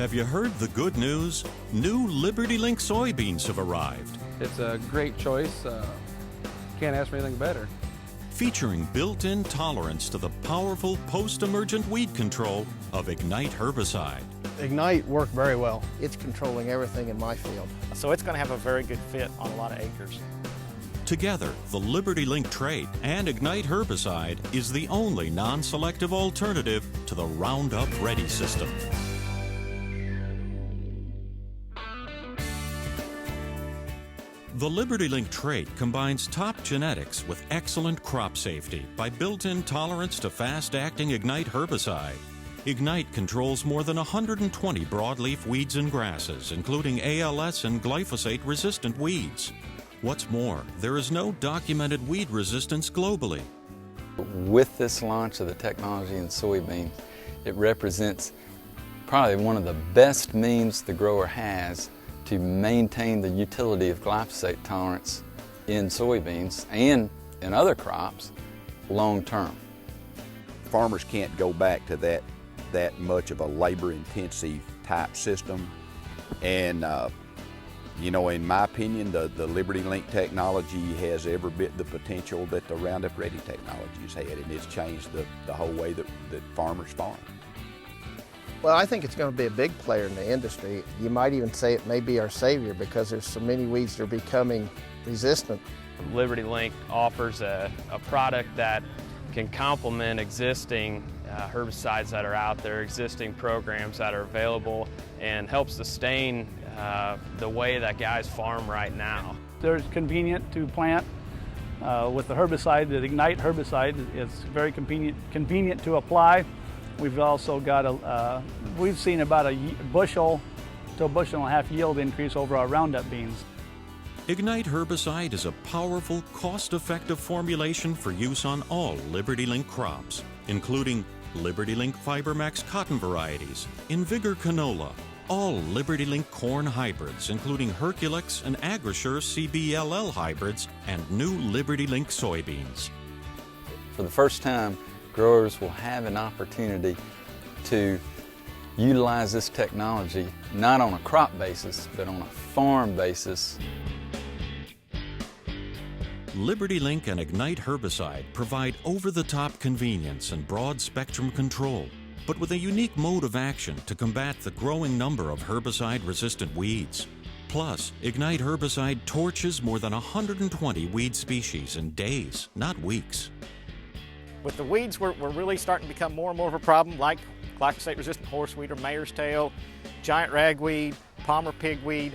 Have you heard the good news? New LibertyLink soybeans have arrived. It's a great choice. Can't ask for anything better. Featuring built-in tolerance to the powerful post-emergent weed control of Ignite herbicide. Ignite worked very well. It's controlling everything in my field. So it's going to have a very good fit on a lot of acres. Together, the LibertyLink trait and Ignite herbicide is the only non-selective alternative to the Roundup Ready system. The LibertyLink trait combines top genetics with excellent crop safety by built-in tolerance to fast-acting Ignite herbicide. Ignite controls more than 120 broadleaf weeds and grasses, including ALS and glyphosate-resistant weeds. What's more, there is no documented weed resistance globally. With this launch of the technology in soybean, it represents probably one of the best means the grower has to maintain the utility of glyphosate tolerance in soybeans and in other crops long term. Farmers can't go back to that much of a labor-intensive type system, and you know, in my opinion, the LibertyLink technology has every bit the potential that the Roundup Ready technology has had, and it's changed the whole way that farmers farm. Well, I think it's going to be a big player in the industry. You might even say it may be our savior because there's so many weeds that are becoming resistant. LibertyLink offers a product that can complement existing herbicides that are out there, existing programs that are available, and help sustain the way that guys farm right now. They're convenient to plant. With the herbicide, the Ignite herbicide, it's very convenient to apply. We've also got we've seen about a bushel to a bushel and a half yield increase over our Roundup beans. Ignite herbicide is a powerful, cost-effective formulation for use on all LibertyLink crops, including LibertyLink FiberMax cotton varieties, InVigor canola, all LibertyLink corn hybrids, including Herculex and Agrisure CBLL hybrids, and new LibertyLink soybeans. For the first time, growers will have an opportunity to utilize this technology not on a crop basis, but on a farm basis. LibertyLink and Ignite herbicide provide over-the-top convenience and broad-spectrum control, but with a unique mode of action to combat the growing number of herbicide-resistant weeds. Plus, Ignite herbicide torches more than 120 weed species in days, not weeks. With the weeds, we're really starting to become more and more of a problem, like glyphosate-resistant horseweed or mare's tail, giant ragweed, Palmer pigweed.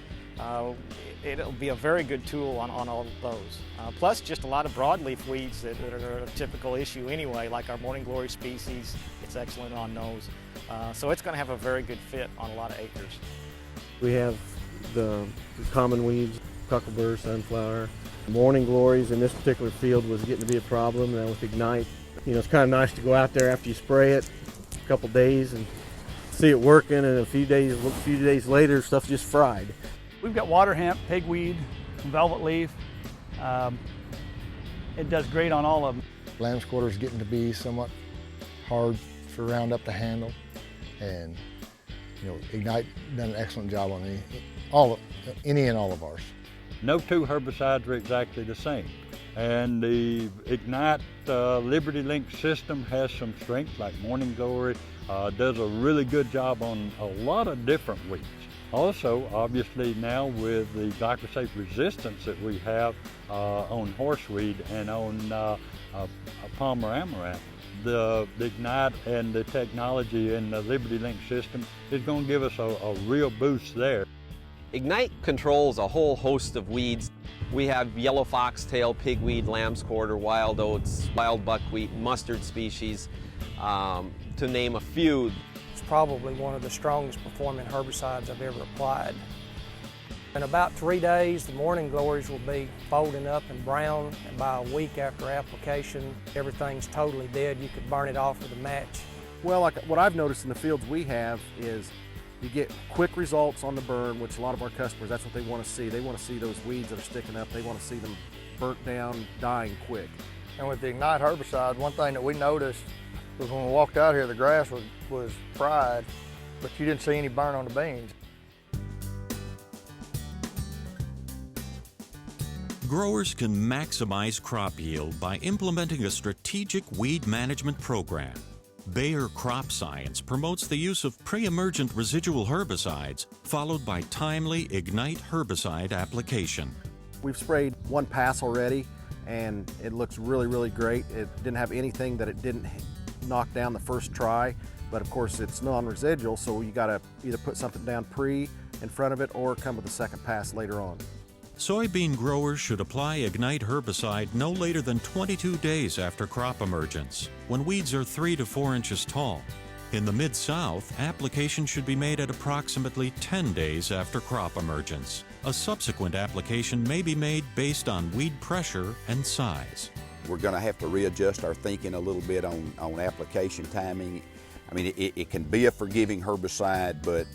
It'll be a very good tool on all of those. Plus just a lot of broadleaf weeds that are a typical issue anyway, like our morning glory species. It's excellent on those. So it's going to have a very good fit on a lot of acres. We have the common weeds, cucumber, sunflower. Morning glories in this particular field was getting to be a problem. Now with Ignite, you know, it's kind of nice to go out there after you spray it a couple days and see it working, and a few days later, stuff's just fried. We've got water hemp, pigweed, velvet leaf. It does great on all of them. Lamb's quarter is getting to be somewhat hard for Roundup to handle, and you know, Ignite done an excellent job on any and all of ours. No two herbicides are exactly the same, and the Ignite LibertyLink system has some strengths, like Morning Glory does a really good job on a lot of different weeds. Also, obviously now with the glyphosate resistance that we have on horseweed and on Palmer amaranth, the Ignite and the technology in the LibertyLink system is going to give us a real boost there. Ignite controls a whole host of weeds. We have yellow foxtail, pigweed, lamb's quarter, wild oats, wild buckwheat, mustard species, to name a few. It's probably one of the strongest performing herbicides I've ever applied. In about 3 days, the morning glories will be folding up and brown, and by a week after application, everything's totally dead. You could burn it off with a match. Well, like what I've noticed in the fields we have is you get quick results on the burn, which a lot of our customers, that's what they want to see. They want to see those weeds that are sticking up. They want to see them burnt down, dying quick. And with the Ignite herbicide, one thing that we noticed was when we walked out here, the grass was fried, but you didn't see any burn on the beans. Growers can maximize crop yield by implementing a strategic weed management program. Bayer Crop Science promotes the use of pre-emergent residual herbicides, followed by timely Ignite herbicide application. We've sprayed one pass already, and it looks really, really great. It didn't have anything that it didn't knock down the first try, but of course it's non-residual, so you gotta either put something down in front of it or come with a second pass later on. Soybean growers should apply Ignite herbicide no later than 22 days after crop emergence, when weeds are 3 to 4 inches tall. In the Mid-South, application should be made at approximately 10 days after crop emergence. A subsequent application may be made based on weed pressure and size. We're going to have to readjust our thinking a little bit on application timing. I mean, it can be a forgiving herbicide, but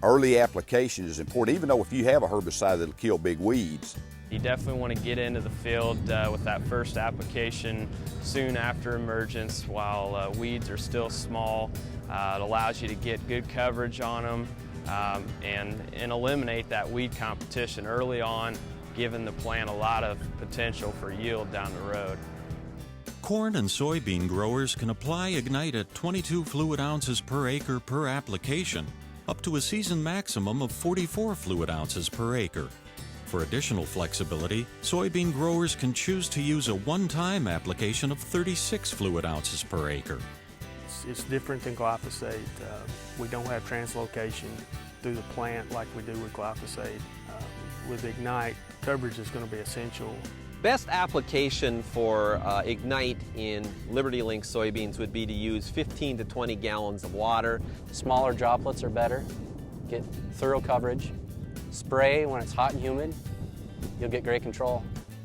early application is important, even though if you have a herbicide that'll kill big weeds. You definitely want to get into the field with that first application soon after emergence while weeds are still small. It allows you to get good coverage on them and eliminate that weed competition early on, giving the plant a lot of potential for yield down the road. Corn and soybean growers can apply Ignite at 22 fluid ounces per acre per application, up to a season maximum of 44 fluid ounces per acre. For additional flexibility, soybean growers can choose to use a one-time application of 36 fluid ounces per acre. It's different than glyphosate. We don't have translocation through the plant like we do with glyphosate. With Ignite, coverage is going to be essential. Best application for Ignite in LibertyLink soybeans would be to use 15 to 20 gallons of water. Smaller droplets are better. Get thorough coverage. Spray when it's hot and humid. You'll get great control.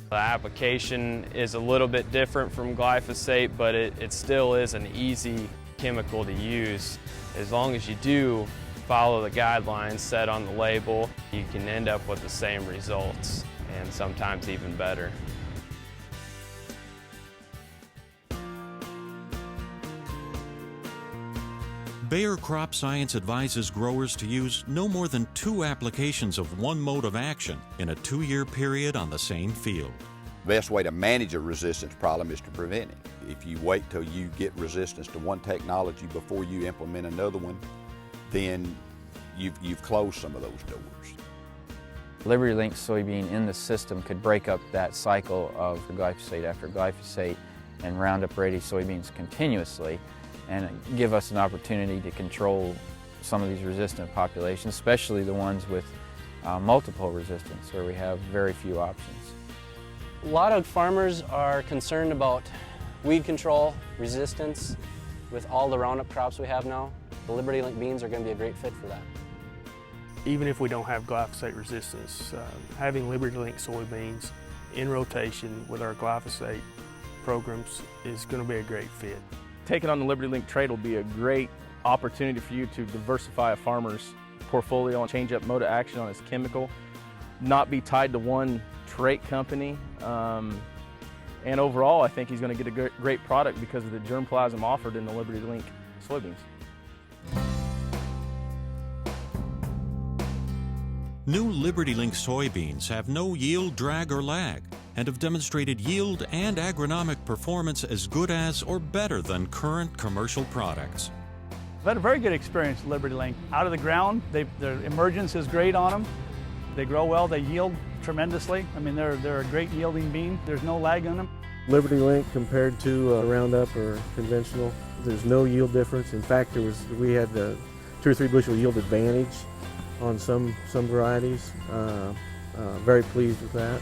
The application is a little bit different from glyphosate, but it still is an easy chemical to use. As long as you do follow the guidelines set on the label, you can end up with the same results, and sometimes even better. Bayer Crop Science advises growers to use no more than 2 applications of one mode of action in a 2-year period on the same field. The best way to manage a resistance problem is to prevent it. If you wait till you get resistance to one technology before you implement another one, then you've closed some of those doors. LibertyLink soybean in the system could break up that cycle of glyphosate after glyphosate and Roundup Ready soybeans continuously and give us an opportunity to control some of these resistant populations, especially the ones with multiple resistance where we have very few options. A lot of farmers are concerned about weed control, resistance. With all the Roundup crops we have now, the LibertyLink beans are going to be a great fit for that. Even if we don't have glyphosate resistance, having LibertyLink soybeans in rotation with our glyphosate programs is going to be a great fit. Taking on the LibertyLink trade will be a great opportunity for you to diversify a farmer's portfolio and change up mode of action on his chemical, not be tied to one trait company. And overall, I think he's going to get a great product because of the germplasm offered in the LibertyLink soybeans. New LibertyLink soybeans have no yield drag or lag and have demonstrated yield and agronomic performance as good as or better than current commercial products. I've had a very good experience with LibertyLink. Out of the ground, their emergence is great on them. They grow well, they yield tremendously. I mean, they're a great yielding bean. There's no lag on them. LibertyLink compared to Roundup or conventional, there's no yield difference. In fact, we had the 2 or 3 bushel yield advantage on some varieties. Very pleased with that.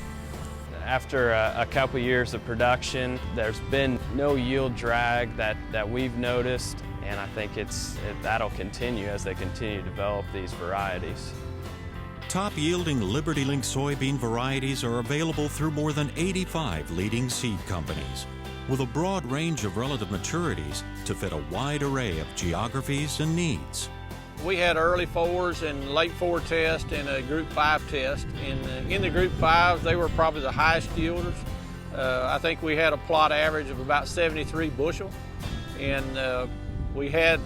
After a couple years of production, there's been no yield drag that we've noticed, and I think that'll continue as they continue to develop these varieties. Top-yielding LibertyLink soybean varieties are available through more than 85 leading seed companies, with a broad range of relative maturities to fit a wide array of geographies and needs. We had early 4s and late 4 test and a group 5 test. In the group 5s, they were probably the highest yielders. I think we had a plot average of about 73 bushel. And we had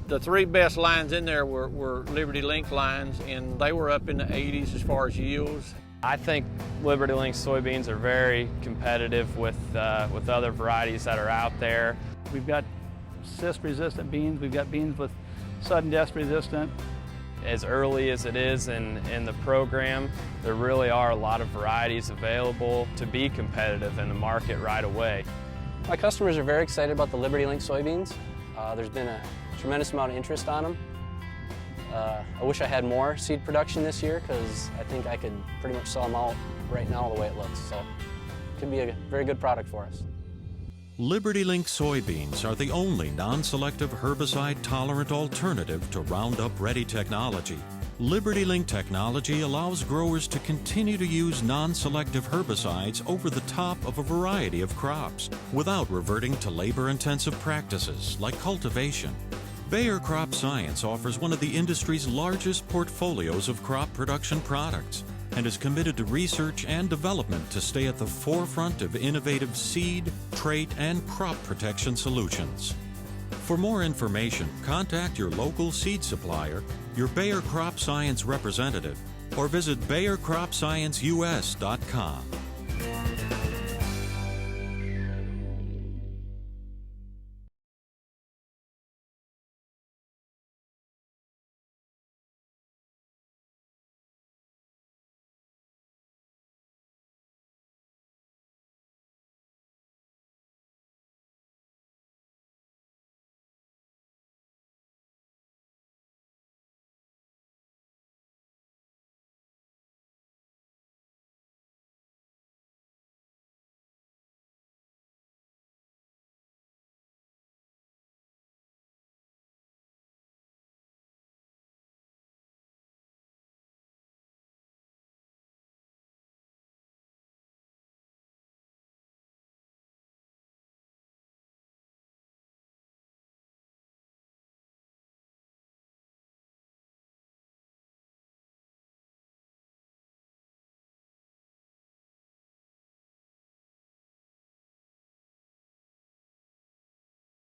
The three best lines in there were LibertyLink lines, and they were up in the 80s as far as yields. I think LibertyLink soybeans are very competitive with other varieties that are out there. We've got cyst-resistant beans, we've got beans with sudden death resistant. As early as it is in the program, there really are a lot of varieties available to be competitive in the market right away. My customers are very excited about the LibertyLink soybeans. There's been a tremendous amount of interest on them. I wish I had more seed production this year because I think I could pretty much sell them out right now the way it looks. So it could be a very good product for us. LibertyLink soybeans are the only non-selective herbicide-tolerant alternative to Roundup Ready technology. LibertyLink technology allows growers to continue to use non-selective herbicides over the top of a variety of crops without reverting to labor-intensive practices like cultivation. Bayer Crop Science offers one of the industry's largest portfolios of crop production products and is committed to research and development to stay at the forefront of innovative seed, trait, and crop protection solutions. For more information, contact your local seed supplier, your Bayer Crop Science representative, or visit BayerCropScienceUS.com.